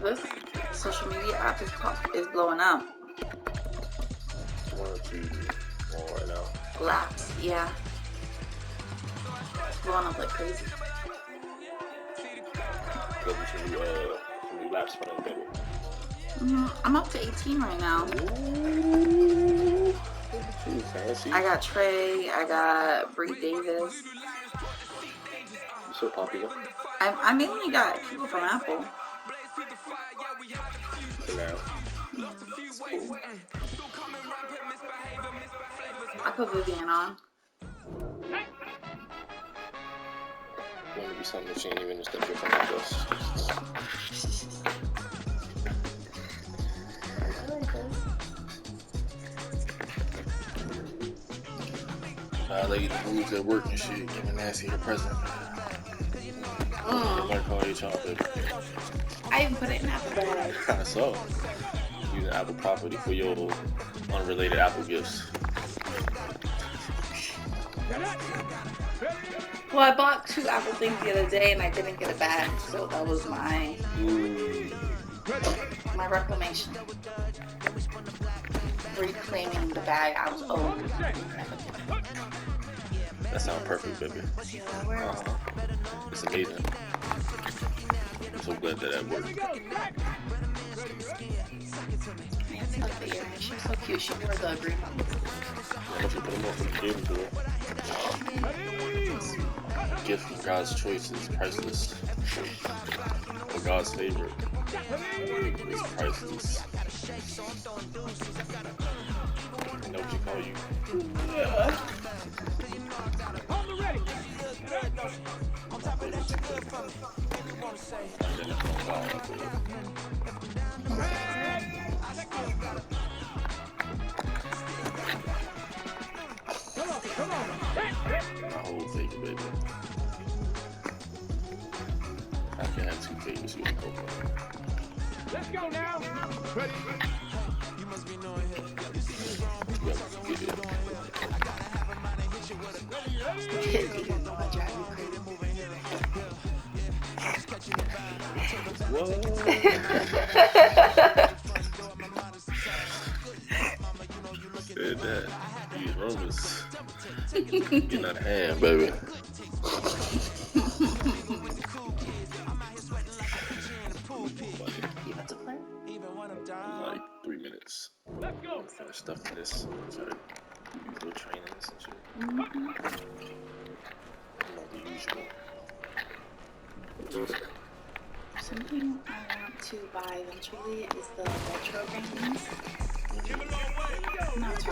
This social media app is blowing up. One or two on right now. Laps, yeah. It's blowing up like crazy. Looking for new laps for them, baby. I'm up to 18 right now. Ooh, fancy. I got Trey, I got Bree Davis. You're so popular. I mainly got people from Apple. For now. It's cool. I put Vivian on. Want to be something that she ain't even just that different like us. Lady moves at work and shit, giving Nancy her present. Like call HR, baby. I even put it in Apple bag. Kinda so. Using Apple property for your unrelated Apple gifts. Well, I bought 2 Apple things the other day and I didn't get a bag, so that was my reclamation. Reclaiming the bag I was owed. That sounds perfect, baby. It's amazing. I'm so glad that worked. She's so cute. She wore the green one. I know you put them on from the game to it. Gift from God's choice is priceless. For God's favorite is priceless. You know what you call you? My whole favorite, baby. I can have 2 favorites with Coco. Let's go now. Ready? You must be knowing him. Said that. These rumors getting out of hand, baby. You about to play? Like 3 minutes. Let's go. Finish stuffing this. Sorry. Little trainings and shit. Not the usual. Something I want to buy eventually is the retro games. No, it's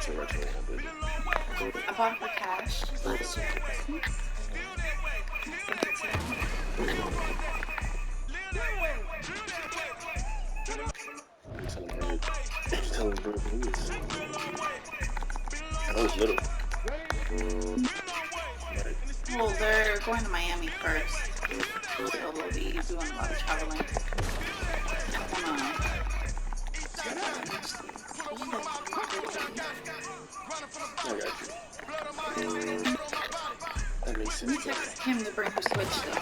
retro. I bought it for cash last year for Christmas. Telling Bert who is. I know it's little. Well, they're going to Miami first, so they'll be doing a lot of traveling. I got you. That makes sense. We text him to bring her Switch though.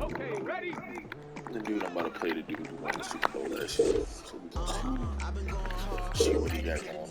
Okay, ready? The dude I'm about to play, the dude who won the Super Bowl last year. So we can see what he got going on.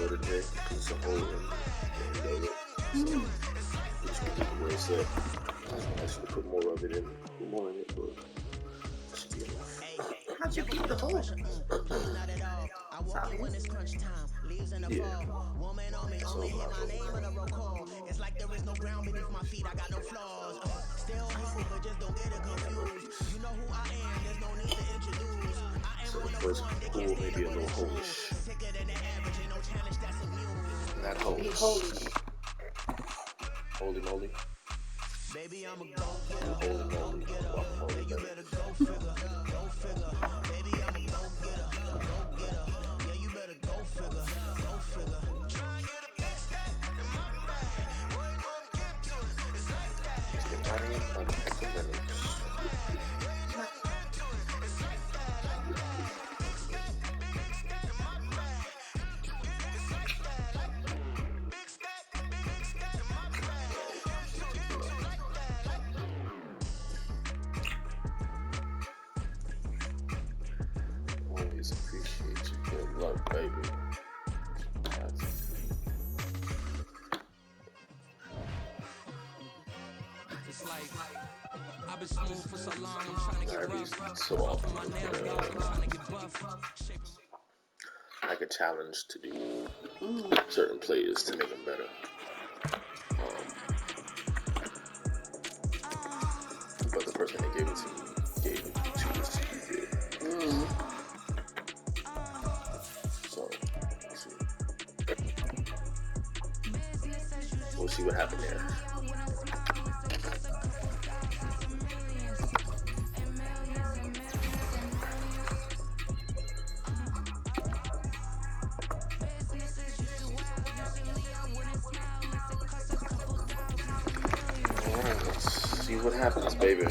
shorter today because it's a hole in the window. So I'm just gonna keep the way set. I should put more of it in, put more in it, but it should be enough. How'd you keep the hole? Solid. Yeah. So it's like there is no ground beneath my feet. I got no flaws. Still humble, but just don't get it confused. You know who I am. There's no need to introduce. I am so the one of first one. They pool can't may stand be a up little on the holish. sicker than the average. Ain't no challenge that's immune. Not Be holish. holy. Holy moly. Baby, I'm a go-getter. Holy moly. Yeah, you better go figure. Go figure. Baby, I'm a go-getter. Go-getter. Yeah, you better go figure. Go figure. Try and get a big stack in my bag. Boy, gonna get to it. It's like that. Just the money and the minutes. Always appreciate you. Good luck, baby. It's like I've been smooth for so long, I'm trying to get rough. So often My nails dog, I'm trying to get buff. like a challenge to do certain plays to make them better. But the person that gave it to me gave it to us to do. So we'll see what happened there. Let's see what happens, baby.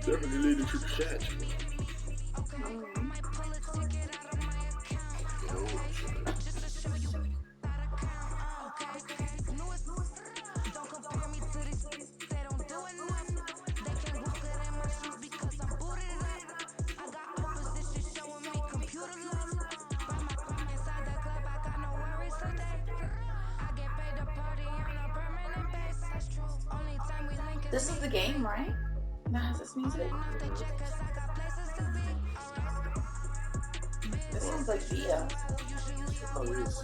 Definitely leading to the chat. This is the game, right? That has this music. This sounds like Via. Oh, it is.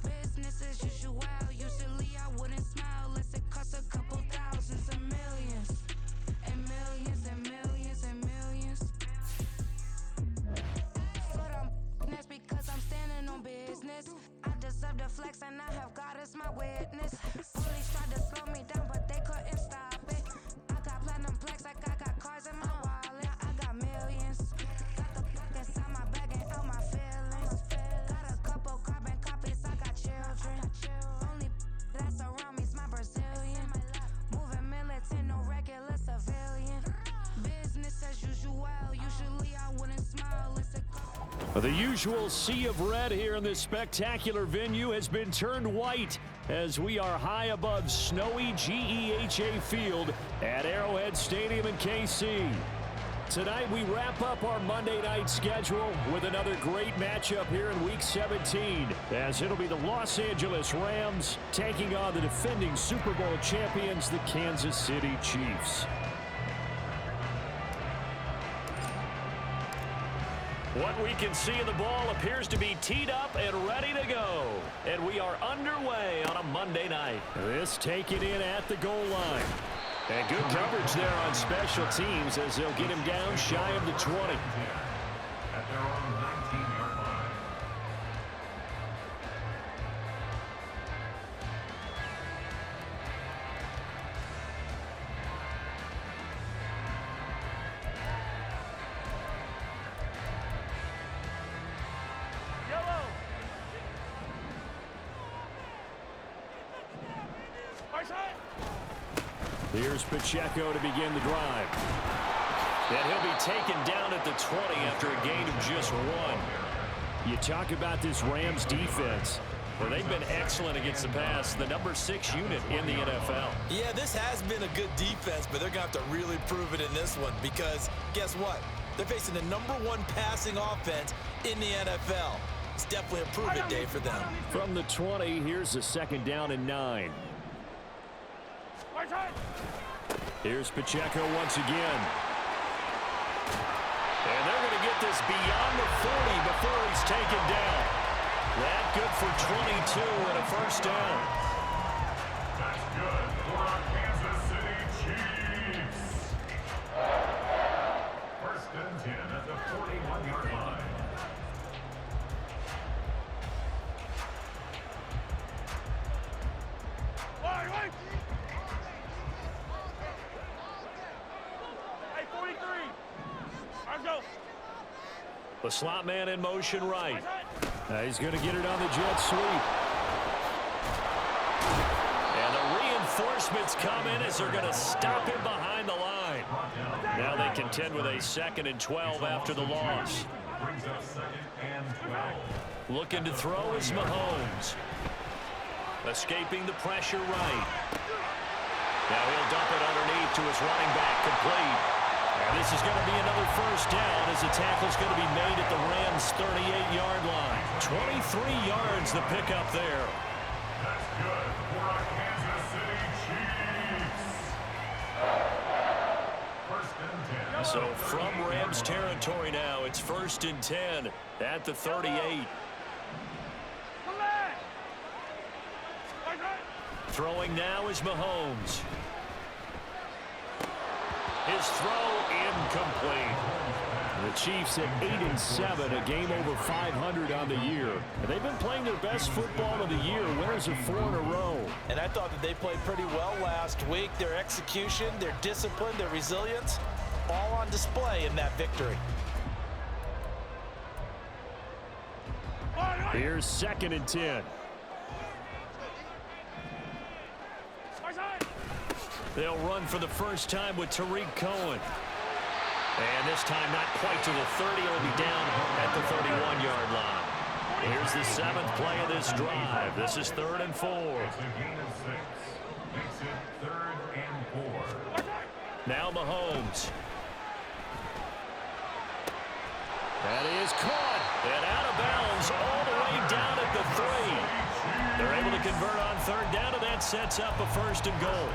Business as usual. Usually I wouldn't smile unless it costs a couple thousands and millions. And millions and millions and millions. But that's because I'm standing on business. I deserve the flex and I have God as my witness. Police tried to slow me down, but they couldn't stop it. I got platinum plaques like I got cars in my wallet. I got millions. Got the fuck inside my bag and out my feelings. Got a couple carbon copies, I got children. Only that's around me's my Brazilian. Moving militant, no regular civilian. Business as usual. Usually I wouldn't smile unless it The usual sea of red here in this spectacular venue has been turned white as we are high above snowy GEHA Field at Arrowhead Stadium in KC. Tonight we wrap up our Monday night schedule with another great matchup here in Week 17 as it'll be the Los Angeles Rams taking on the defending Super Bowl champions, the Kansas City Chiefs. What we can see of the ball appears to be teed up and ready to go. And we are underway on a Monday night. This taken in at the goal line. And good coverage there on special teams as they'll get him down shy of the 20. At their own 19-yard line. Here's Pacheco to begin the drive. And he'll be taken down at the 20 after a gain of just 1. You talk about this Rams defense. Well, they've been excellent against the pass, the number 6 unit in the NFL. Yeah, this has been a good defense, but they're going to have to really prove it in this one because guess what? They're facing the number 1 passing offense in the NFL. It's definitely a prove-it day for them. From the 20, here's a 2nd down and 9. Here's Pacheco once again. And they're going to get this beyond the 40 before he's taken down. That good for 22 and a 1st down. That's good for our Kansas City Chiefs. 1st and 10 at the 41-yard line. Hey, 43. Let's go. The slot man in motion right. He's going to get it on the jet sweep. And the reinforcements come in as they're going to stop him behind the line. Now they contend with a 2nd and 12 after the loss. Brings up 2nd and 12. Looking to throw is Mahomes. Escaping the pressure right. Now he'll dump it underneath to his running back, complete. And this is going to be another 1st down as the tackle's going to be made at the Rams' 38-yard line. 23 yards the pickup there. That's good for our Kansas City Chiefs. 1st and 10. So from Rams territory now, it's 1st and 10 at the 38. Throwing now is Mahomes. His throw incomplete. The Chiefs at 8-7, a game over 500 on the year. And they've been playing their best football of the year, winners of 4 in a row. And I thought that they played pretty well last week. Their execution, their discipline, their resilience, all on display in that victory. Here's 2nd and 10. They'll run for the first time with Tariq Cohen. And this time not quite to the 30. It'll be down at the 31-yard line. Here's the 7th play of this drive. This is 3rd and 4. It's a gain of 6. Makes it 3rd and 4. Now Mahomes. That is caught and out of bounds all the way down at the 3. They're able to convert on 3rd down, and that sets up a 1st and goal.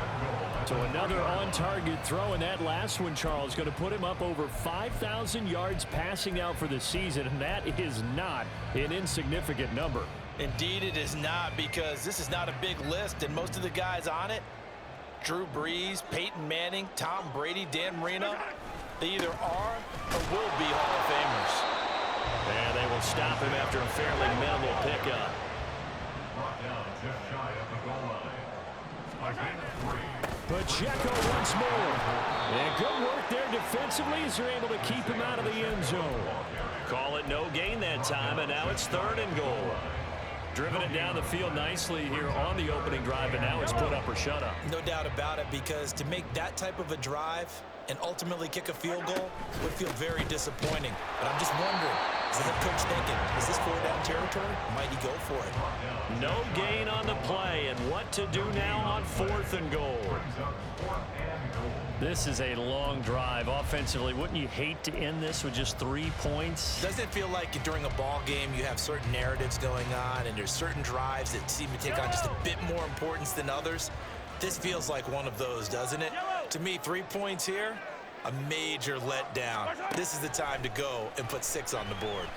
So another on-target throw, and that last one, Charles, going to put him up over 5,000 yards passing out for the season, and that is not an insignificant number. Indeed it is not, because this is not a big list, and most of the guys on it, Drew Brees, Peyton Manning, Tom Brady, Dan Marino, they either are or will be Hall of Famers. And they will stop him after a fairly minimal pickup. Brought down just shy of the goal line. A gain of 3. Pacheco once more. And good work there defensively as they're able to keep him out of the end zone. Call it no gain that time, and now it's 3rd and goal. Driven it down the field nicely here on the opening drive, and now it's put up or shut up. No doubt about it, because to make that type of a drive and ultimately kick a field goal would feel very disappointing. But I'm just wondering, is the head coach thinking, is this 4th-down territory? Might he go for it? No gain on the play, and what to do now on 4th and goal. This is a long drive offensively. Wouldn't you hate to end this with just 3 points? Doesn't it feel like during a ball game you have certain narratives going on and there's certain drives that seem to take on just a bit more importance than others? This feels like one of those, doesn't it? To me, 3 points here, a major letdown. This is the time to go and put 6 on the board.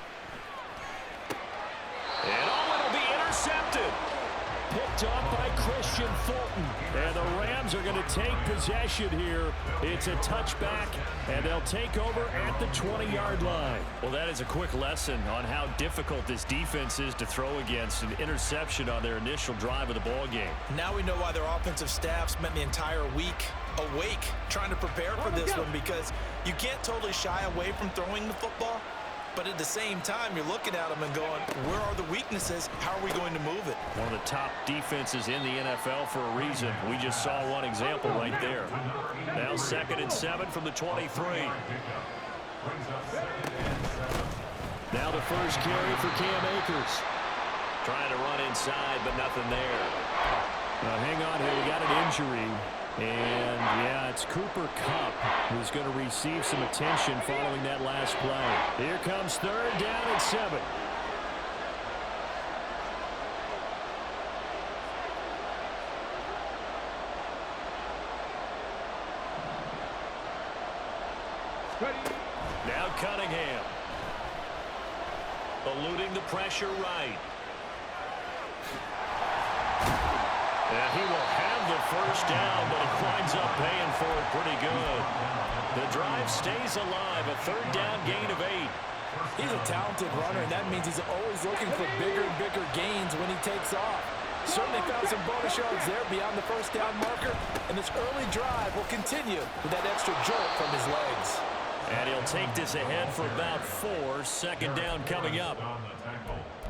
And it'll be intercepted. Picked off by Christian Fulton. And the Rams are going to take possession here. It's a touchback, and they'll take over at the 20-yard line. Well, that is a quick lesson on how difficult this defense is to throw against. An interception on their initial drive of the ball game. Now we know why their offensive staff spent the entire week awake trying to prepare for this one, because you can't totally shy away from throwing the football, But at the same time, you're looking at them and going, where are the weaknesses? How are we going to move it? One of the top defenses in the NFL for a reason. We just saw one example right there. Now 2nd and 7 from the 23. Now the first carry for Cam Akers. Trying to run inside, but nothing there. Now hang on here. We got an injury. And, yeah, it's Cooper Kupp who's going to receive some attention following that last play. Here comes 3rd down and 7. Now Cunningham. Eluding the pressure right. And he will have the first down, but he winds up paying for it pretty good. The drive stays alive, a 3rd down gain of 8. He's a talented runner, and that means he's always looking for bigger and bigger gains when he takes off. Certainly found some bonus yards there beyond the first down marker, and this early drive will continue with that extra jolt from his legs. And he'll take this ahead for about 4. 2nd down coming up.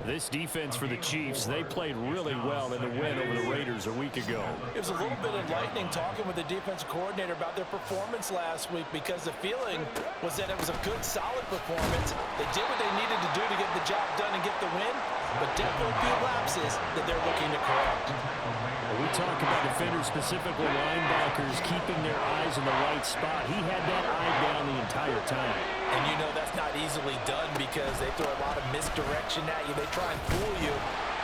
This defense for the Chiefs, they played really well in the win over the Raiders a week ago. It was a little bit enlightening talking with the defensive coordinator about their performance last week, because the feeling was that it was a good, solid performance. They did what they needed to do to get the job done and get the win, but definitely a few lapses that they're looking to correct. We talk about defenders, specifically linebackers, keeping their eyes in the right spot. He had that eye down the entire time. And you know that's not easily done because they throw a lot of misdirection at you. They try and fool you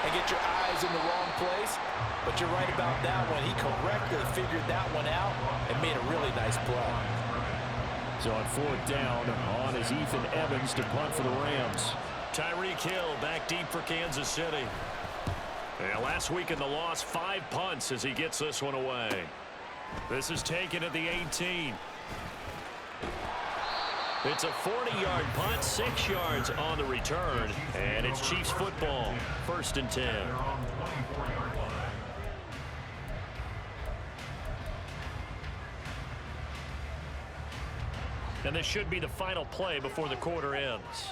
and get your eyes in the wrong place. But you're right about that one. He correctly figured that one out and made a really nice play. So on 4th down, on is Ethan Evans to punt for the Rams. Tyreek Hill back deep for Kansas City. And last week in the loss, 5 punts as he gets this one away. This is taken at the 18. It's a 40-yard punt, 6 yards on the return, and it's Chiefs football, 1st and 10. And this should be the final play before the quarter ends.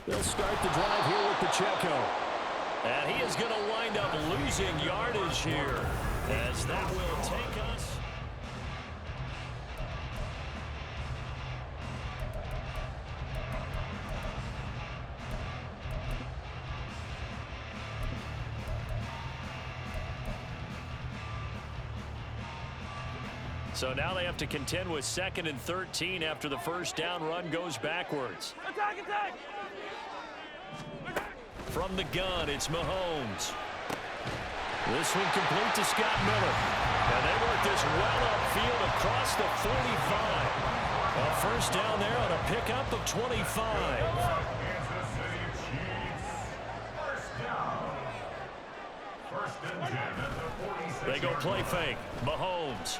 They'll start the drive here with Pacheco. And he is going to wind up losing yardage here, as that will take us. So now they have to contend with 2nd and 13 after the first down run goes backwards. Attack, attack! From the gun, it's Mahomes. This one complete to Scott Miller. And they work this well upfield across the 45. A first down there on a pickup of 25. They go play fake. Mahomes.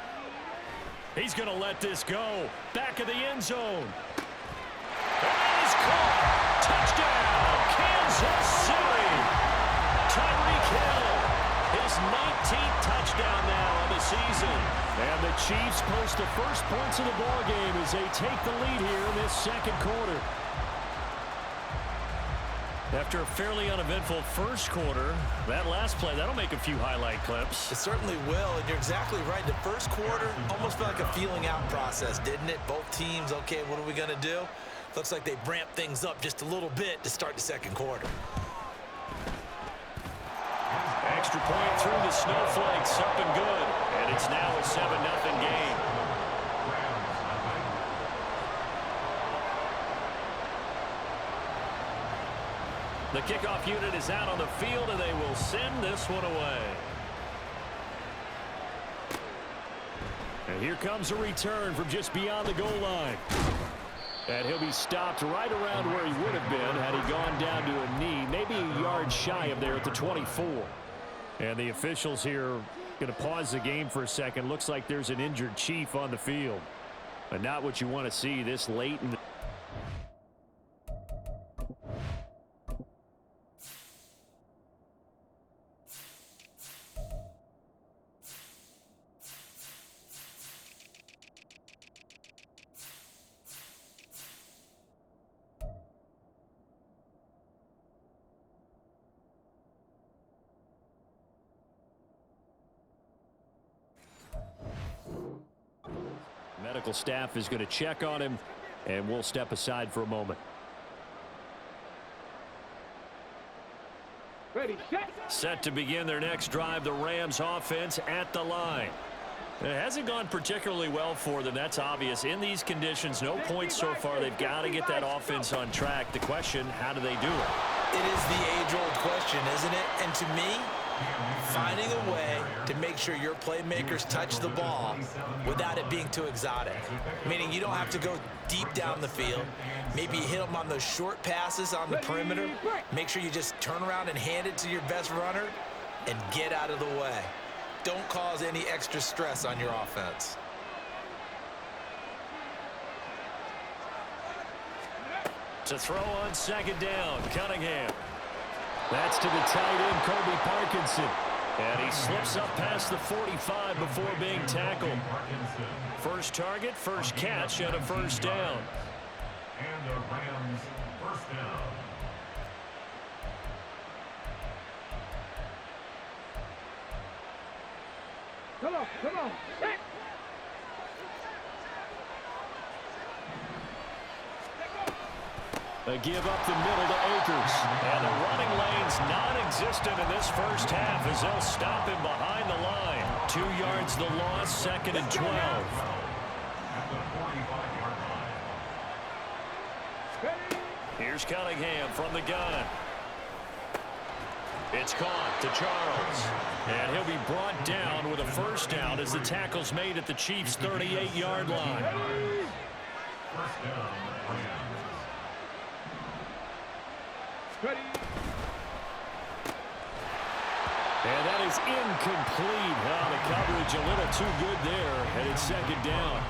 He's going to let this go. Back of the end zone. And that is caught. Touchdown, Kansas City. Tyreek Hill, his 19th touchdown now on the season. And the Chiefs post the first points of the ballgame as they take the lead here in this 2nd quarter. After a fairly uneventful first quarter, that last play, that'll make a few highlight clips. It certainly will, and you're exactly right. The first quarter almost felt like a feeling out process, didn't it? Both teams, okay, what are we going to do? Looks like they ramped things up just a little bit to start the 2nd quarter. Extra point through the snowflakes, up and good. And it's now a 7-0 game. The kickoff unit is out on the field, and they will send this one away. And here comes a return from just beyond the goal line. And he'll be stopped right around where he would have been had he gone down to a knee, maybe a yard shy of there at the 24. And the officials here going to pause the game for a second. Looks like there's an injured Chief on the field. But not what you want to see this late in the Medical staff is going to check on him, and we'll step aside for a moment. Ready, set. Set to begin their next drive, the Rams offense at the line. It hasn't gone particularly well for them. That's obvious. In these conditions, no points so far. They've got to get that offense on track. The question, how do they do it? It is the age-old question, isn't it? And to me, finding a way to make sure your playmakers touch the ball without it being too exotic. Meaning you don't have to go deep down the field. Maybe you hit them on those short passes on the perimeter. Make sure you just turn around and hand it to your best runner and get out of the way. Don't cause any extra stress on your offense. To throw on second down, Cunningham. That's to the tight end, Kobe Parkinson. And he slips up past the 45 before being tackled. First target, first catch, and a first down. And the Rams first down. Come on, come on. Set. They give up the middle to Akers. And the running lane's non-existent in this first half as they'll stop him behind the line. 2 yards the loss, second and 12. At the 45-yard line. Here's Cunningham from the gun. It's caught to Charles. And he'll be brought down with a first down as the tackle's made at the Chiefs' 38-yard line. First down, Rams. Ready. And that is incomplete. The coverage a little too good there, and it's second down.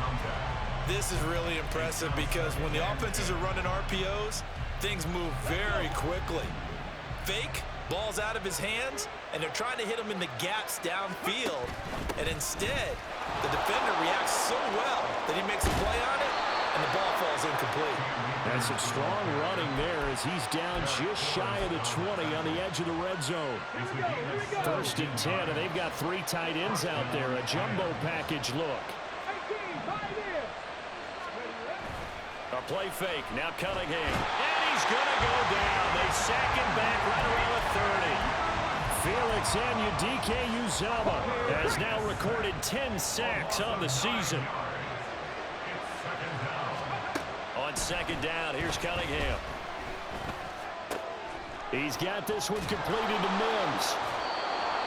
This is really impressive because when the offenses are running RPOs, things move very quickly. Fake, ball's out of his hands, and they're trying to hit him in the gaps downfield. And instead, the defender reacts so well that he makes a play on it, and the ball falls incomplete. That's some strong running there as he's down just shy of the 20 on the edge of the red zone. First and 10, and they've got 3 tight ends out there. A jumbo package look. A play fake. Now Cunningham. And he's going to go down. They sack him back right around the 30. Felix Anudike-Uzomah has now recorded 10 sacks on the season. On second down, here's Cunningham. He's got this one completed to Mims.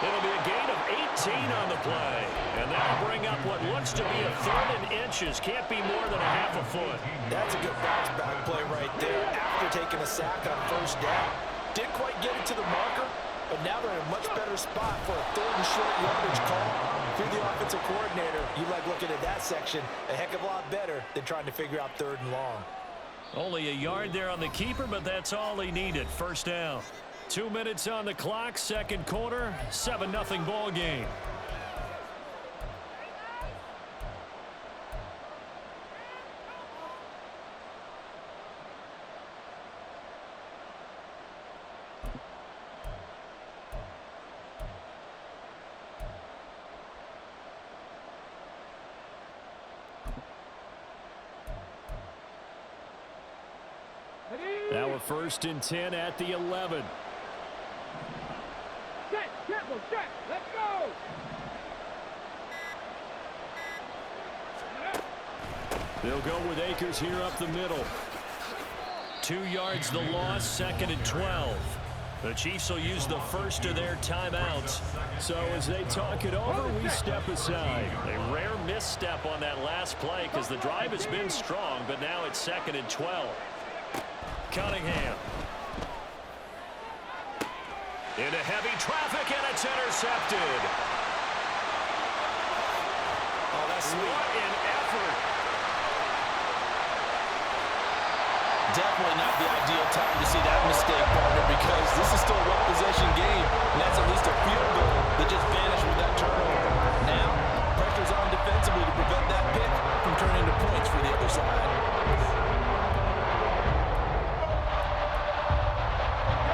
It'll be a gain of 18 on the play. And that'll bring up what looks to be a 3rd and inches. Can't be more than a half a foot. That's a good bounce back play right there after taking a sack on first down. Didn't quite get it to the marker, but now they're in a much better spot for a 3rd and short yardage call. If you're the offensive coordinator, you like looking at that section a heck of a lot better than trying to figure out 3rd and long. Only a yard there on the keeper, but that's all he needed. First down. 2 minutes on the clock, second quarter, 7-0 ball game. Now we're first and 10 at the 11. Set, careful, set, let's go. They'll go with Akers here up the middle. 2 yards the loss, second and 12. The Chiefs will use the first of their timeouts. So as they talk it over, we step aside. A rare misstep on that last play because the drive has been strong, but now it's second and 12. Cunningham. Into heavy traffic, and it's intercepted. Oh, that's sweet. What an effort. Definitely not the ideal time to see that mistake, partner, because this is still a one-possession game, and that's at least a field goal that just vanished with that turnover. Now, pressure's on defensively to prevent that pick from turning into points for the other side.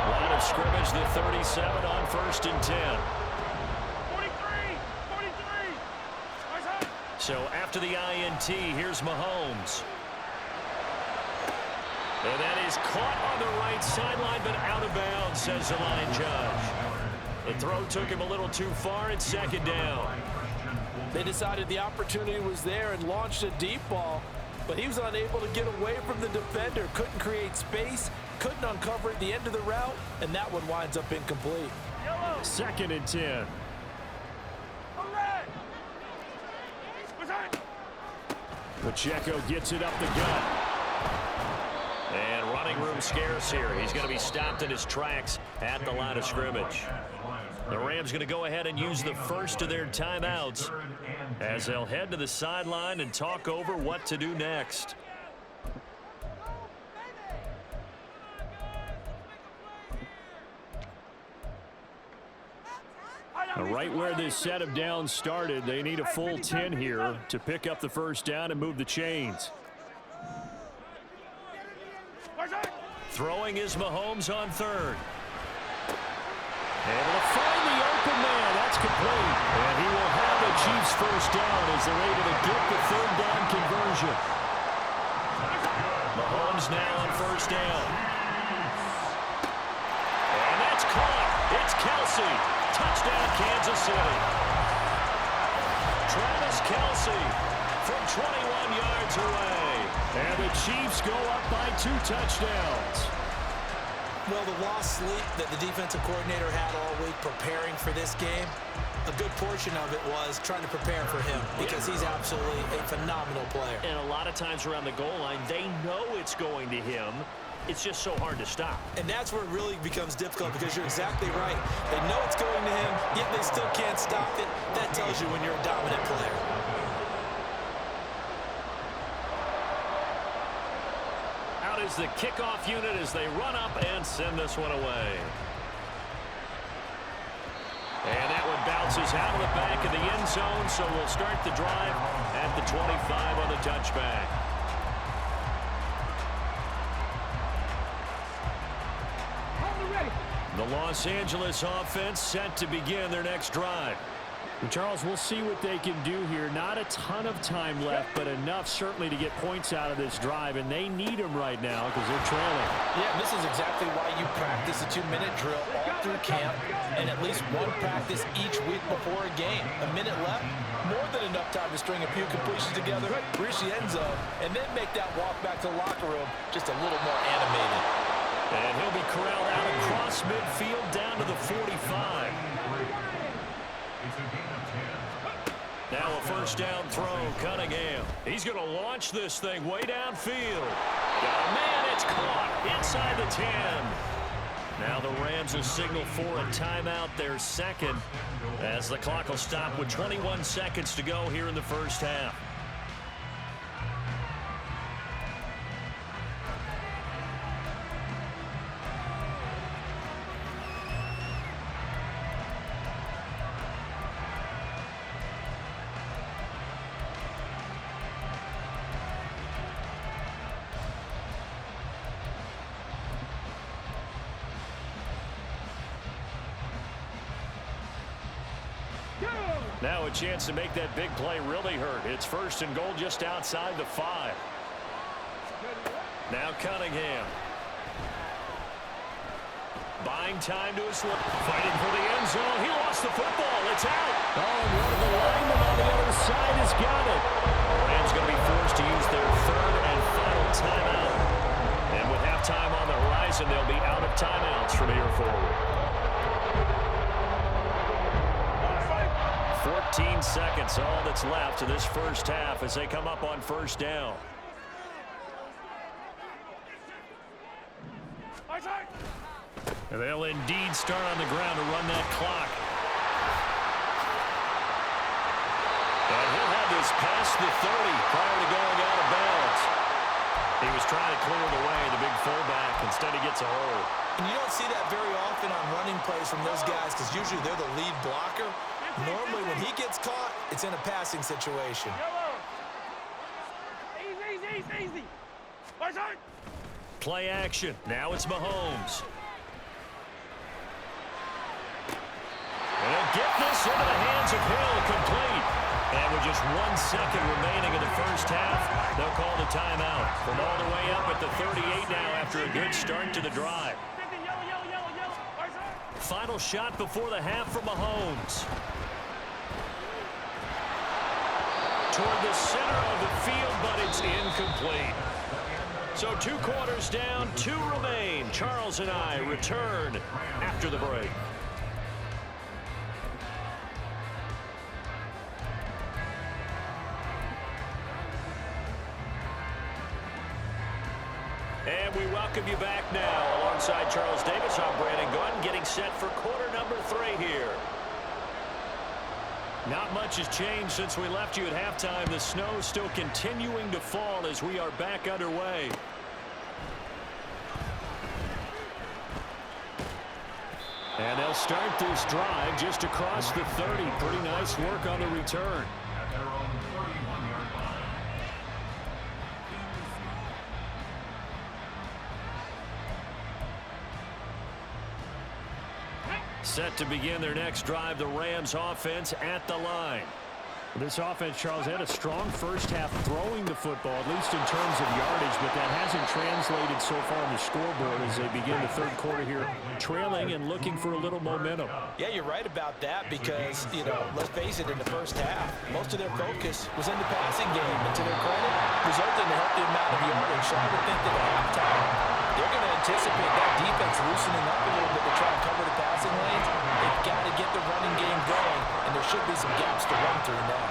Line of scrimmage, the 37 on first and 10. 43, 43. So after the INT, here's Mahomes. And that is caught on the right sideline, but out of bounds, says the line judge. The throw took him a little too far. It's second down. They decided the opportunity was there and launched a deep ball, but he was unable to get away from the defender. Couldn't create space, couldn't uncover at the end of the route, and that one winds up incomplete. Second and 10. Pacheco gets it up the gut. And running room scarce here. He's going to be stopped in his tracks at the line of scrimmage. The Rams going to go ahead and use the first of their timeouts as they'll head to the sideline and talk over what to do next. Right where this set of downs started, they need a full 10 here to pick up the first down and move the chains. Throwing is Mahomes on third. Able to find the open man. That's complete. And he will have the Chiefs first down as they're able to get the third down conversion. Mahomes now on first down. And that's caught. It's Kelsey. Touchdown, Kansas City. Travis Kelsey from 21 yards away. And the Chiefs go up by 2 touchdowns. Well, the lost sleep that the defensive coordinator had all week preparing for this game, a good portion of it was trying to prepare for him because he's absolutely a phenomenal player. And a lot of times around the goal line, they know it's going to him. It's just so hard to stop. And that's where it really becomes difficult because you're exactly right. They know it's going to him, yet they still can't stop it. That tells you when you're a dominant player. Out is the kickoff unit as they run up and send this one away. And that one bounces out of the back of the end zone, so we'll start the drive at the 25 on the touchback. The Los Angeles offense set to begin their next drive. And Charles, we'll see what they can do here. Not a ton of time left, but enough certainly to get points out of this drive, and they need them right now because they're trailing. Yeah, this is exactly why you practice a 2-minute drill all through camp and at least one practice each week before a game. A minute left, more than enough time to string a few completions together, reach the end zone, and then make that walk back to the locker room just a little more animated. And he'll be corralled out across midfield down to the 45. Now a first down throw, Cunningham. He's going to launch this thing way downfield. Oh, man, it's caught inside the 10. Now the Rams will signal for a timeout, their second, as the clock will stop with 21 seconds to go here in the first half. Now a chance to make that big play really hurt. It's first and goal just outside the 5. Now Cunningham. Buying time to his left. Fighting for the end zone. He lost the football. It's out. Oh, and one of the linemen on the other side has got it. The Rams going to be forced to use their third and final timeout. And with halftime on the horizon, they'll be out of timeouts from here forward. 14 seconds, all that's left to this first half as they come up on first down. And they'll indeed start on the ground to run that clock. And he'll have this past the 30 prior to going out of bounds. He was trying to clear the way, the big fullback. Instead, he gets a hold. And you don't see that very often on running plays from those guys because usually they're the lead blocker. Normally, when he gets caught, it's in a passing situation. Easy. Play action. Now it's Mahomes. And he'll get this into the hands of Hill, complete. And we'll just Just 1 second remaining in the first half. They'll call the timeout. From all the way up at the 38 now after a good start to the drive. Final shot before the half from Mahomes. Toward the center of the field, but it's incomplete. So 2 quarters down, 2 remain. Charles and I return after the break. And we welcome you back now. Alongside Charles Davis, I'm Brandon Gunn, getting set for quarter number 3 here. Not much has changed since we left you at halftime. The snow still continuing to fall as we are back underway. And they'll start this drive just across the 30. Pretty nice work on the return. At their own 31-yard line. Set to begin their next drive, the Rams offense at the line. This offense, Charles, had a strong first half throwing the football, at least in terms of yardage, but that hasn't translated so far on the scoreboard as they begin the third quarter here, trailing and looking for a little momentum. Yeah, you're right about that because, let's face it, in the first half, most of their focus was in the passing game, and to their credit, resulted in a healthy amount of yardage. So I would think that at halftime, they're going to anticipate that defense loosening up a little bit to try and cover the passing lanes. They've got to get the running game going, and there should be some gaps to run through now.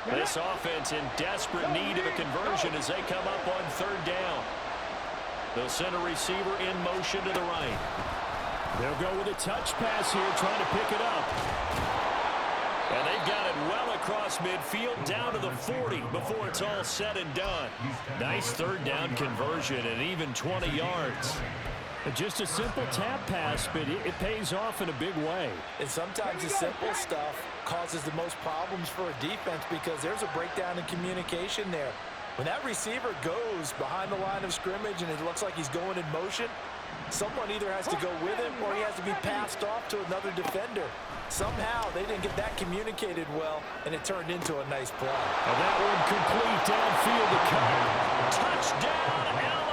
This offense in desperate need of a conversion as they come up on 3rd down. They'll send a receiver in motion to the right. They'll go with a touch pass here, trying to pick it up. And they've got it well across midfield down to the 40 before it's all said and done. Nice 3rd down conversion and even 20 yards. Just a simple tap pass, but it pays off in a big way. And sometimes the simple stuff causes the most problems for a defense because there's a breakdown in communication there. When that receiver goes behind the line of scrimmage and it looks like he's going in motion, someone either has to go with him or he has to be passed off to another defender. Somehow they didn't get that communicated well, and it turned into a nice play. And that one complete downfield to Cup. Touchdown, LA!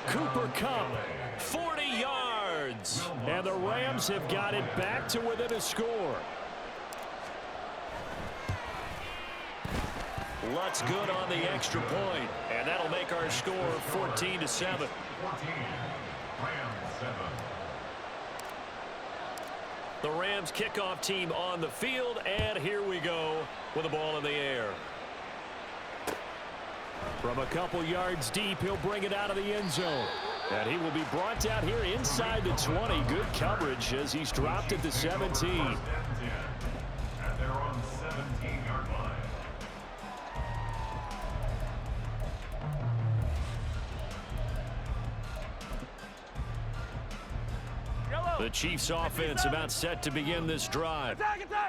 Cooper Kupp, 40 yards. And the Rams have got it back to within a score. Lutz good on the extra point, and that'll make our score 14-7. 14. Rams 7. The Rams kickoff team on the field, and here we go with the ball in the air. From a couple yards deep, he'll bring it out of the end zone. And he will be brought down here inside the 20. Good coverage as he's dropped at the 17. At their own 17-yard line. The Chiefs offense about set to begin this drive.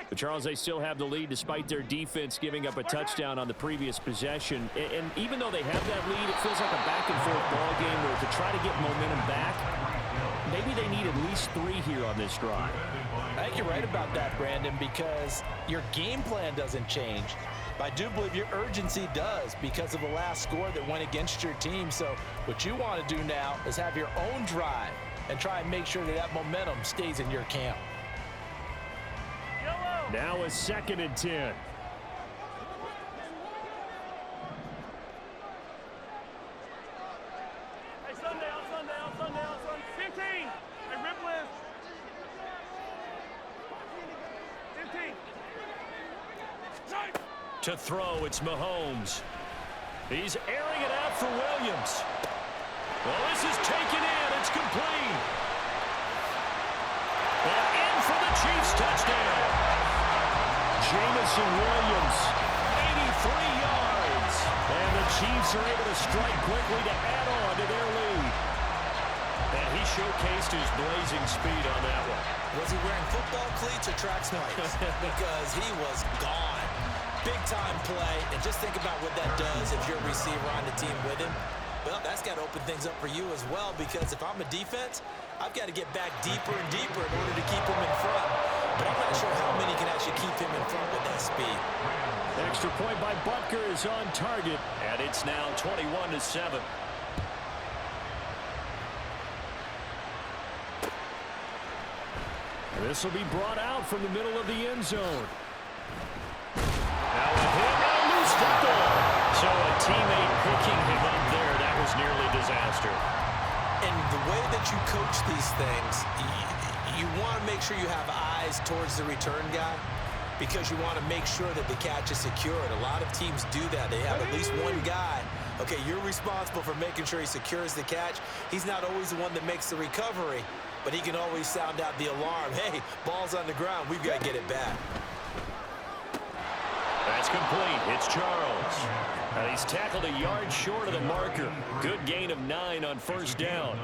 But Charles, they still have the lead despite their defense giving up a touchdown on the previous possession. And even though they have that lead, it feels like a back-and-forth ball game where to try to get momentum back, maybe they need at least 3 here on this drive. I think you're right about that, Brandon, because your game plan doesn't change. I do believe your urgency does because of the last score that went against your team. So what you want to do now is have your own drive and try and make sure that that momentum stays in your camp. Now a 2nd and 10. Hey, Sunday, 15. Hey, rip list. 15. To throw, it's Mahomes. He's airing it out for Williams. Well, this is taken in. It's complete. And in for the Chiefs touchdown. Jamison Williams, 83 yards. and the Chiefs are able to strike quickly to add on to their lead. And he showcased his blazing speed on that one. Was he wearing football cleats or track spikes? Because he was gone. Big time play, and just think about what that does if you're a receiver on the team with him. Well, that's got to open things up for you as well, because if I'm a defense, I've got to get back deeper and deeper in order to keep him in front. But I'm not sure how many can actually keep him in front with that speed. Extra point by Butker is on target, and it's now 21-7. This will be brought out from the middle of the end zone. Now with him, a loose football. So a teammate picking him up there, that was nearly disaster. And the way that you coach these things, you want to make sure you have eyes towards the return guy, because you want to make sure that the catch is secured. A lot of teams do that. They have at least one guy. Okay, you're responsible for making sure he secures the catch. He's not always the one that makes the recovery, but he can always sound out the alarm. Hey, ball's on the ground. We've got to get it back. That's complete. It's Charles. And he's tackled a yard short of the marker. Good gain of 9 on first down.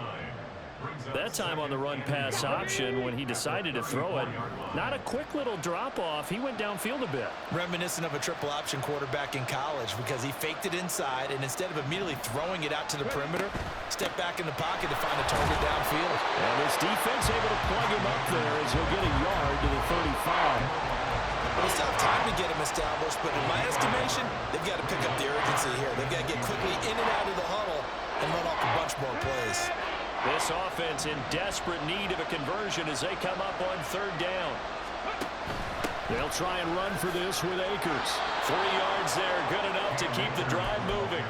That time on the run-pass option when he decided to throw it. Not a quick little drop-off. He went downfield a bit. Reminiscent of a triple-option quarterback in college, because he faked it inside, and instead of immediately throwing it out to the perimeter, stepped back in the pocket to find a target downfield. And this defense able to plug him up there as he'll get a yard to the 35. Well, they still have time to get him established, but in my estimation, they've got to pick up the urgency here. They've got to get quickly in and out of the huddle and run off a bunch more plays. This offense in desperate need of a conversion as they come up on third down. They'll try and run for this with Akers. 3 yards there, good enough to keep the drive moving.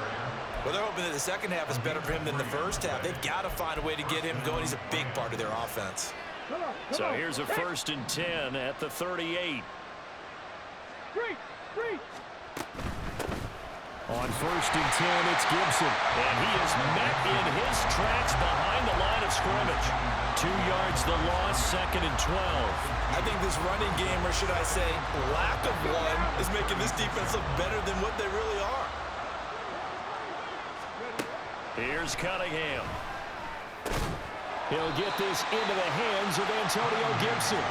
Well, they're hoping that the second half is better for him than the first half. They've got to find a way to get him going. He's a big part of their offense. So here's a 1st and 10 at the 38. On 1st and 10, it's Gibson. And he is met in his tracks behind the line of scrimmage. 2 yards the loss, 2nd and 12. I think this running game, or should I say lack of one, is making this defense look better than what they really are. Here's Cunningham. He'll get this into the hands of Antonio Gibson.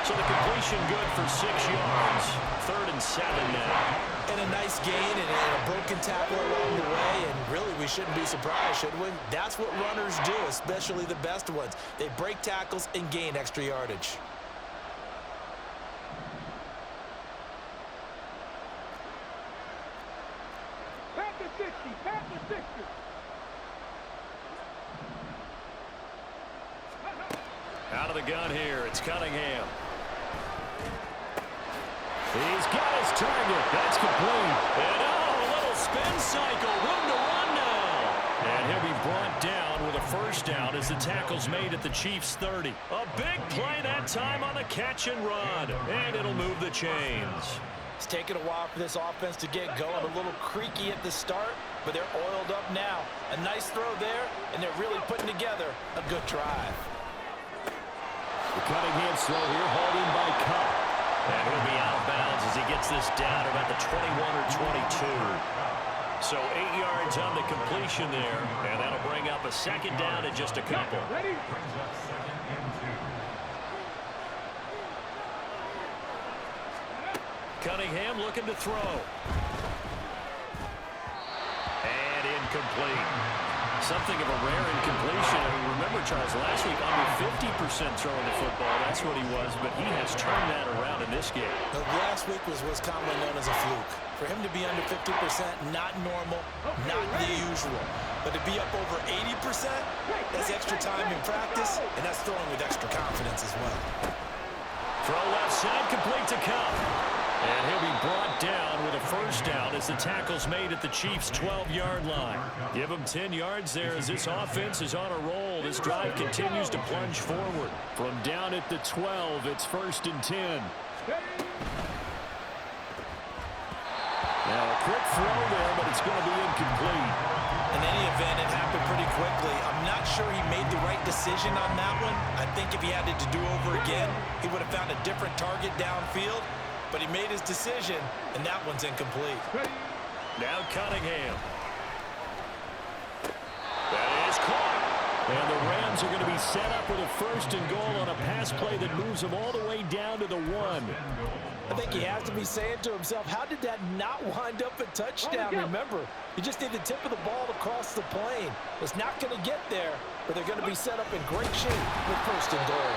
So the completion good for 6 yards. 3rd and 7 now. And a nice gain and a broken tackle along the way. And really, we shouldn't be surprised, should we? That's what runners do, especially the best ones. They break tackles and gain extra yardage. Back to 60, back to 60. Out of the gun here, it's Cunningham. He's got his target. That's complete. And a little spin cycle. Room to run now. And he'll be brought down with a first down as the tackle's made at the Chiefs' 30. A big play that time on the catch and run. And it'll move the chains. It's taken a while for this offense to get going. A little creaky at the start, but they're oiled up now. A nice throw there, and they're really putting together a good drive. The Cunningham throw here, hauled in by Cup. And he'll be out of bounds as he gets this down at about the 21 or 22. So 8 yards on the completion there, and that'll bring up a second down in just a couple. Ready? Cunningham looking to throw. And incomplete. Something of a rare incompletion. I mean, remember, Charles, last week under 50% throwing the football. That's what he was, but he has turned that around in this game. Last week was what's commonly known as a fluke. For him to be under 50%, not normal, not the usual. But to be up over 80%, that's extra time in practice, and that's throwing with extra confidence as well. Throw left side, complete to Cup. And he'll be brought down with a first down as the tackle's made at the Chiefs' 12-yard line. Give him 10 yards there as this offense is on a roll. This drive continues to plunge forward. From down at the 12, it's 1st and 10. Now a quick throw there, but it's going to be incomplete. In any event, it happened pretty quickly. I'm not sure he made the right decision on that one. I think if he had it to do over again, he would have found a different target downfield. But he made his decision, and that one's incomplete. Now Cunningham. That is caught. And the Rams are going to be set up with a 1st and goal on a pass play that moves them all the way down to the 1. I think he has to be saying to himself, how did that not wind up a touchdown? Remember, you just need the tip of the ball to cross the plane. It's not going to get there, but they're going to be set up in great shape with 1st and goal.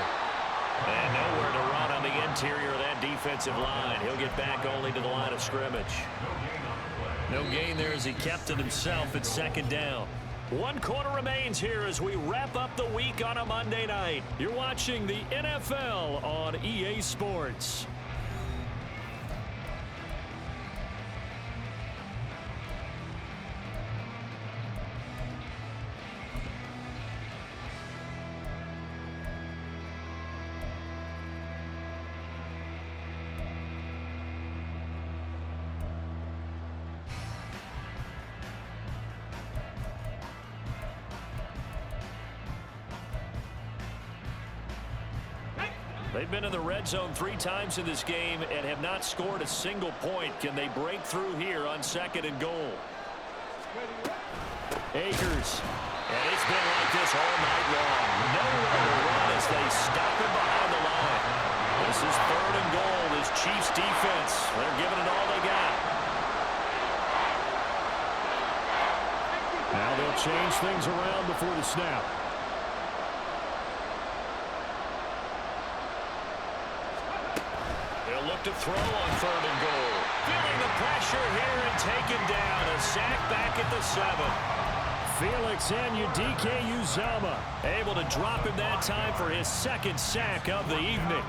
And nowhere to run on the interior of that defensive line. He'll get back only to the line of scrimmage. No gain there as he kept it himself at 2nd down. 1 quarter remains here as we wrap up the week on a Monday night. You're watching the NFL on EA Sports. They've been in the red zone 3 times in this game and have not scored a single point. Can they break through here on 2nd and goal? Akers. And it's been like this all night long. Nowhere to run as they stop him behind the line. This is 3rd and goal. This Chiefs defense, they're giving it all they got. Now they'll change things around before the snap. Look to throw on 3rd and goal. Feeling the pressure here and taken down. A sack back at the 7. Felix Anudike-Uzomah able to drop him that time for his 2nd sack of the evening.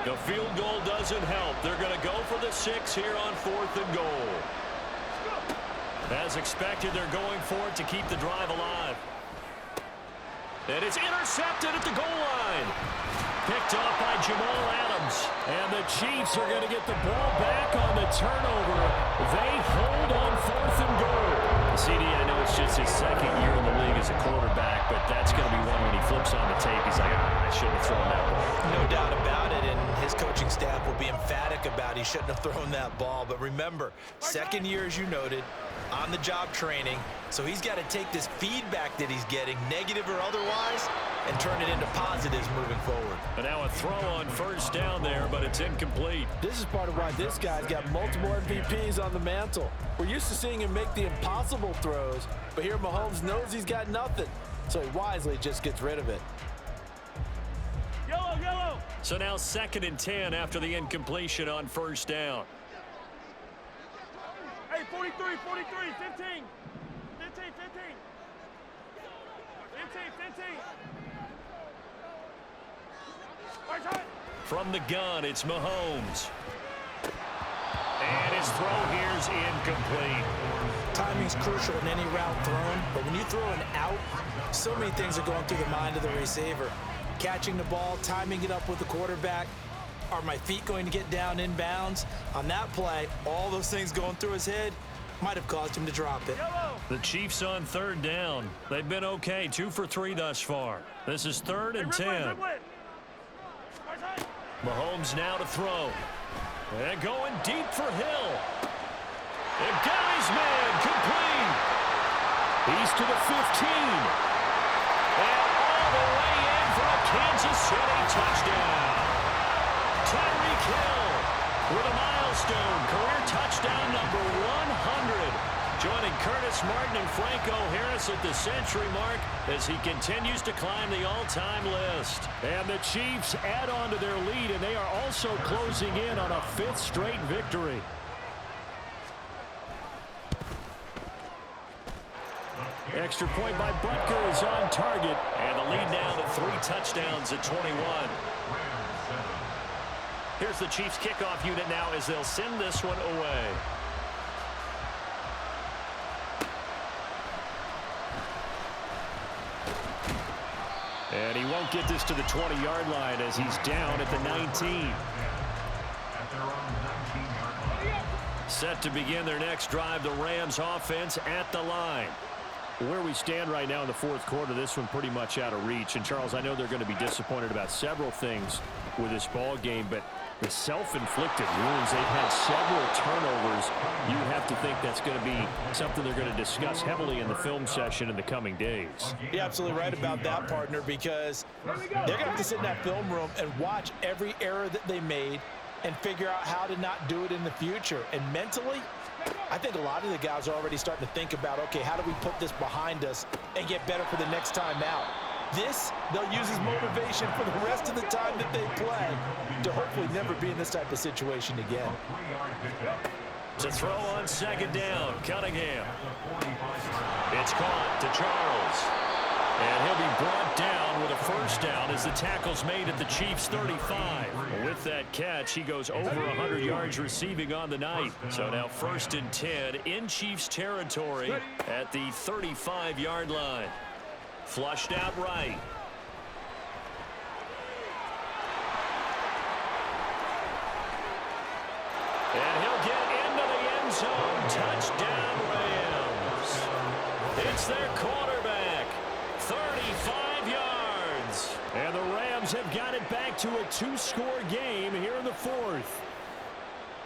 The field goal doesn't help. They're going to go for the 6 here on 4th and goal. As expected, they're going for it to keep the drive alive. And it's intercepted at the goal line. Picked off by Jamal Adams. And the Chiefs are going to get the ball back on the turnover. They hold on 4th and goal. CD, I know it's just his 2nd year in the league as a quarterback, but that's going to be one when he flips on the tape. He's like, I shouldn't have thrown that ball. No doubt about it, and his coaching staff will be emphatic about he shouldn't have thrown that ball. But remember, 2nd year, as you noted, on-the-job training, so he's got to take this feedback that he's getting, negative or otherwise, and turn it into positives moving forward. And now a throw on 1st down there, but it's incomplete. This is part of why this guy's got multiple MVPs on the mantle. We're used to seeing him make the impossible throws, but here Mahomes knows he's got nothing, so he wisely just gets rid of it. Yellow, yellow. So now 2nd and 10 after the incompletion on 1st down. Hey, 43, 43, 15. 15, 15. 15, 15. From the gun, it's Mahomes. And his throw here's incomplete. Timing's crucial in any route thrown, but when you throw an out, so many things are going through the mind of the receiver. Catching the ball, timing it up with the quarterback. Are my feet going to get down inbounds? On that play, all those things going through his head might have caused him to drop it. The Chiefs on 3rd down. They've been okay, 2 for 3 thus far. This is 3rd and 10. Mahomes now to throw. And going deep for Hill. And got his man complete. He's to the 15. And all the way in for a Kansas City touchdown. Tyreek Hill with a milestone career touchdown number 100. Joining Curtis Martin and Franco Harris at the century mark as he continues to climb the all-time list. And the Chiefs add on to their lead, and they are also closing in on a 5th straight victory. Extra point by Butker is on target, and the lead now to 3 touchdowns at 21. Here's the Chiefs kickoff unit now as they'll send this one away. And he won't get this to the 20-yard line as he's down at the 19. Set to begin their next drive, the Rams offense at the line. Where we stand right now in the fourth quarter, this one pretty much out of reach. And, Charles, I know they're going to be disappointed about several things with this ball game, but the self-inflicted wounds, they've had several turnovers. You have to think that's going to be something they're going to discuss heavily in the film session in the coming days. You're absolutely right about that, partner, because they're going to have to sit in that film room and watch every error that they made and figure out how to not do it in the future. And mentally, I think a lot of the guys are already starting to think about, okay, how do we put this behind us and get better for the next time out? This, they'll use as motivation for the rest of the time that they play to hopefully never be in this type of situation again. To throw on second down, Cunningham. It's caught to Charles. And he'll be brought down with a first down as the tackle's made at the Chiefs' 35. With that catch, he goes over 100 yards receiving on the night. So now 1st and 10 in Chiefs territory at the 35-yard line. Flushed out right. And he'll get into the end zone. Touchdown, Rams. It's their quarterback. 35 yards. And the Rams have got it back to a 2-score game here in the fourth.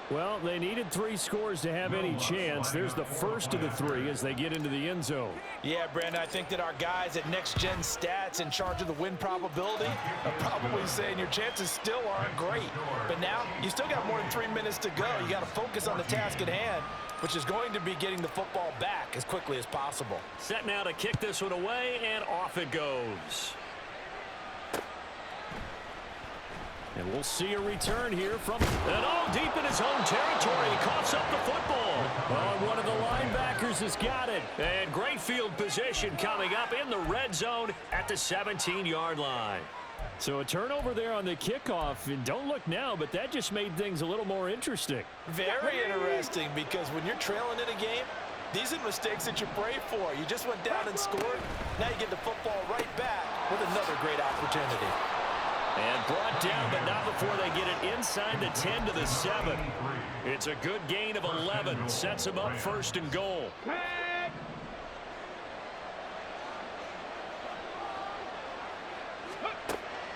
Well, they needed 3 scores to have any chance. There's the first of the 3 as they get into the end zone. Yeah, Brandon, I think that our guys at Next Gen Stats in charge of the win probability are probably saying your chances still aren't great. But now you still got more than 3 minutes to go. You got to focus on the task at hand, which is going to be getting the football back as quickly as possible. Set now to kick this one away, and off it goes. And we'll see a return here from deep in his own territory. He coughs up the football. Oh, one of the linebackers has got it. And great field position coming up in the red zone at the 17-yard line. So a turnover there on the kickoff. And don't look now, but that just made things a little more interesting. Very interesting, because when you're trailing in a game, these are mistakes that you pray for. You just went down and scored. Now you get the football right back with another great opportunity. And brought down, but not before they get it inside the 10 to the 7. It's a good gain of 11. Sets them up 1st and goal.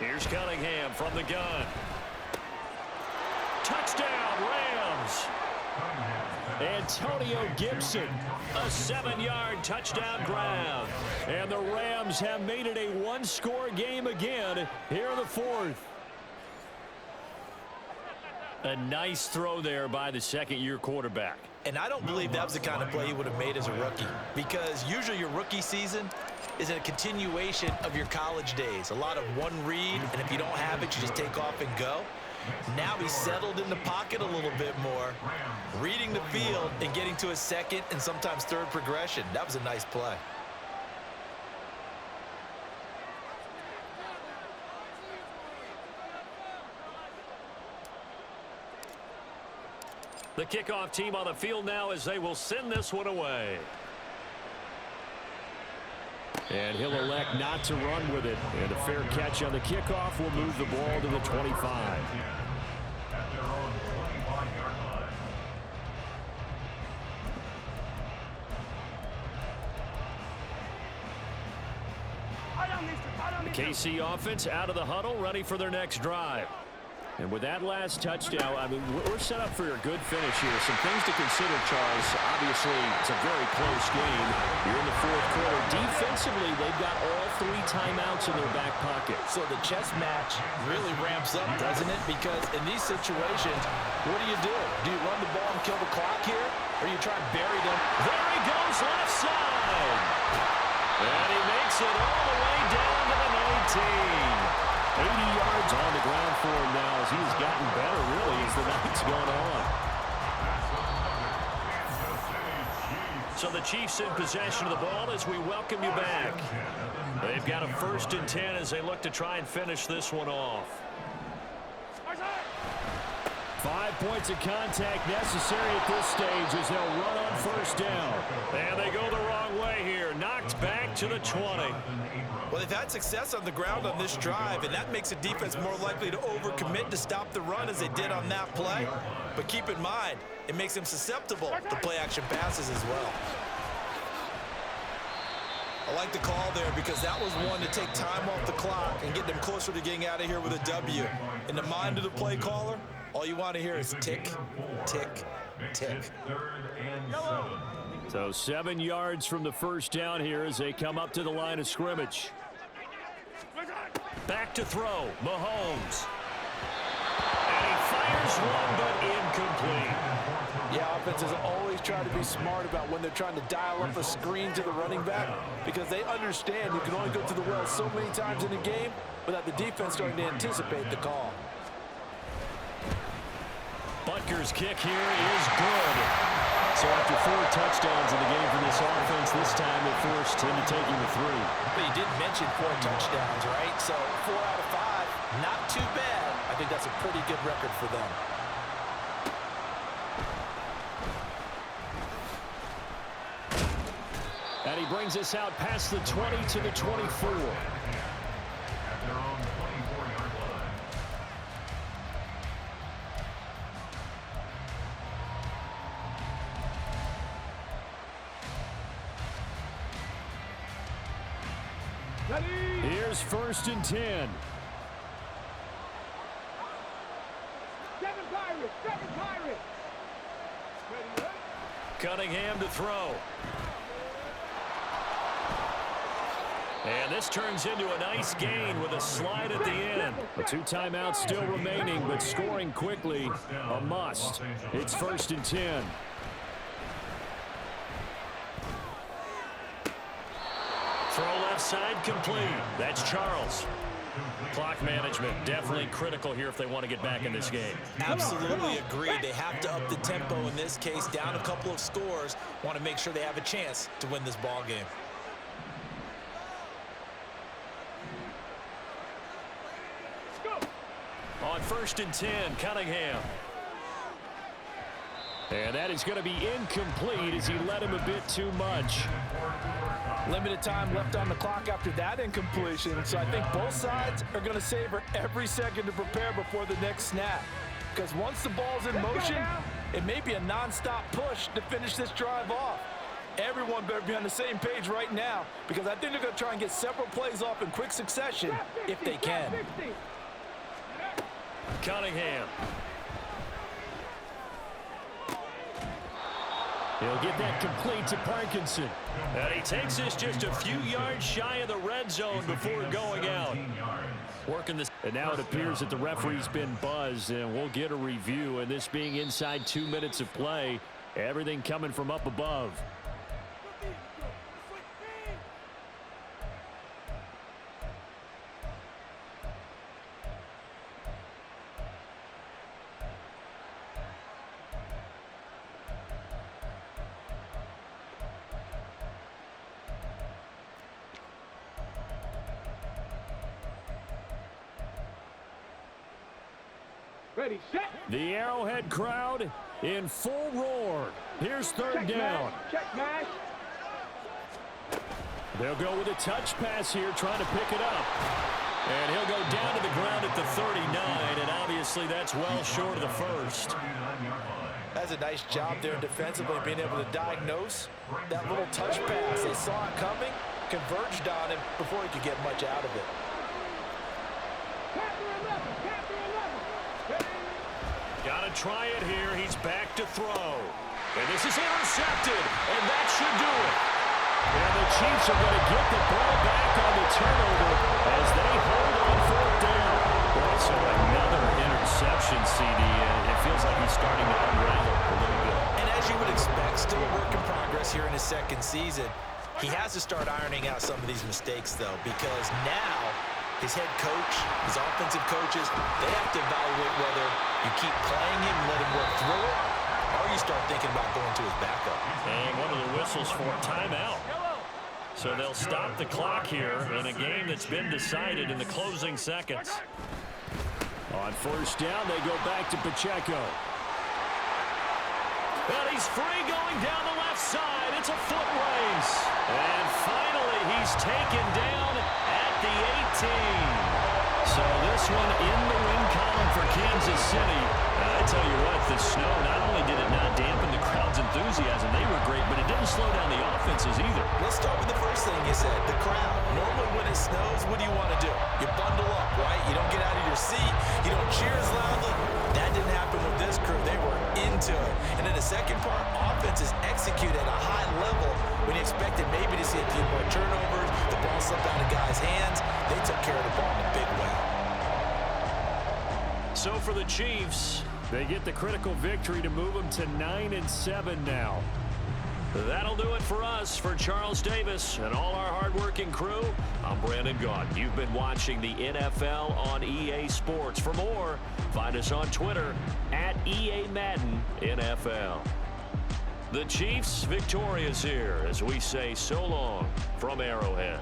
Here's Cunningham from the gun. Touchdown, Rams. Antonio Gibson, a 7-yard touchdown grab. And the Rams have made it a 1-score game again here in the fourth. A nice throw there by the second-year quarterback. And I don't believe that was the kind of play he would have made as a rookie, because usually your rookie season is a continuation of your college days. A lot of one read, and if you don't have it, you just take off and go. Now he's settled in the pocket a little bit more, reading the field and getting to a second and sometimes third progression. That was a nice play. The kickoff team on the field now as they will send this one away. And he'll elect not to run with it. And a fair catch on the kickoff will move the ball to the 25. The KC offense out of the huddle, ready for their next drive. And with that last touchdown, I mean, we're set up for a good finish here. Some things to consider, Charles. Obviously, it's a very close game. You're in the fourth quarter. Defensively, they've got all 3 timeouts in their back pocket. So the chess match really ramps up, doesn't it? Because in these situations, what do? Do you run the ball and kill the clock here? Or you try and bury them? There he goes, left side. And he makes it all the way down to the 19. 80 yards on the ground for him now as he's gotten better, really, as the night's gone on. So the Chiefs in possession of the ball as we welcome you back. They've got a 1st and 10 as they look to try and finish this one off. 5 points of contact necessary at this stage as they'll run on 1st down. And they go the wrong way here. Knocked back to the 20. Well, they've had success on the ground on this drive, and that makes the defense more likely to overcommit to stop the run as they did on that play. But keep in mind, it makes him susceptible to play-action passes as well. I like the call there because that was one to take time off the clock and get them closer to getting out of here with a W. In the mind of the play caller, all you want to hear is tick, tick, tick. So 7 yards from the first down here as they come up to the line of scrimmage. Back to throw, Mahomes. And he fires one, but incomplete. Yeah, offenses always try to be smart about when they're trying to dial up a screen to the running back because they understand you can only go to the well so many times in a game without the defense starting to anticipate the call. Butker's kick here is good. So after 4 touchdowns in the game for this offense, this time they're forced into taking the 3. But you did mention 4 touchdowns, right? So 4 out of 5, not too bad. I think that's a pretty good record for them. And he brings us out past the 20 to the 24. Here's 1st and 10. Seven Pirates. Cunningham to throw. And this turns into a nice gain with a slide at the end. The 2 timeouts still remaining, but scoring quickly, a must. It's 1st and 10. Throw left side complete. That's Charles. Clock management definitely critical here if they want to get back in this game. Absolutely agreed. They have to up the tempo in this case, down a couple of scores. Want to make sure they have a chance to win this ball game. On 1st and 10, Cunningham. And that is going to be incomplete as he led him a bit too much. Limited time left on the clock after that incompletion, so I think both sides are going to savor every second to prepare before the next snap. Because once the ball's in motion, it may be a non-stop push to finish this drive off. Everyone better be on the same page right now because I think they're going to try and get several plays off in quick succession if they can. Cunningham. He'll get that complete to Parkinson. And he takes this just a few yards shy of the red zone before going out. Working this. And now it appears that the referee's been buzzed, and we'll get a review. And this being inside 2 minutes of play, everything coming from up above. Ready, set. The Arrowhead crowd in full roar. Here's 3rd down. Check mash. They'll go with a touch pass here, trying to pick it up. And he'll go down to the ground at the 39, and obviously that's well short of the 1st. That's a nice job there defensively, being able to diagnose that little touch pass. They saw it coming, converged on him before he could get much out of it. Gotta try it here. He's back to throw. And this is intercepted, and that should do it. And the Chiefs are going to get the ball back on the turnover as they hold on 4th down. Boy, so another interception, CD, and it feels like he's starting to unravel a little bit. And as you would expect, still a work in progress here in his 2nd season. He has to start ironing out some of these mistakes, though, because now his head coach, his offensive coaches, they have to evaluate whether you keep playing him and let him work through it, or you start thinking about going to his backup. And one of the whistles for a timeout. So they'll stop the clock here in a game that's been decided in the closing seconds. On 1st down, they go back to Pacheco. And he's free going down the left side. It's a foot race. And finally, he's taken down at the 18. So this one in the win column for Kansas City. I tell you what, the snow, not only did it not dampen the crowd's enthusiasm, they were great, but it didn't slow down the offenses either. Let's start with the first thing you said, the crowd. Normally when it snows, what do you want to do? You bundle up, right? You don't get out of your seat. You don't cheer as loudly. That didn't happen with this crew. They were into it. And then the second part, offenses execute at a high level when you expected maybe to see a few more turnovers, the ball slipped out of guys' hands. They took care of the ball in a big way. So for the Chiefs, they get the critical victory to move them to 9-7 now. That'll do it for us. For Charles Davis and all our hardworking crew, I'm Brandon Gaudin. You've been watching the NFL on EA Sports. For more, find us on Twitter at EA Madden NFL. The Chiefs victorious here as we say so long from Arrowhead.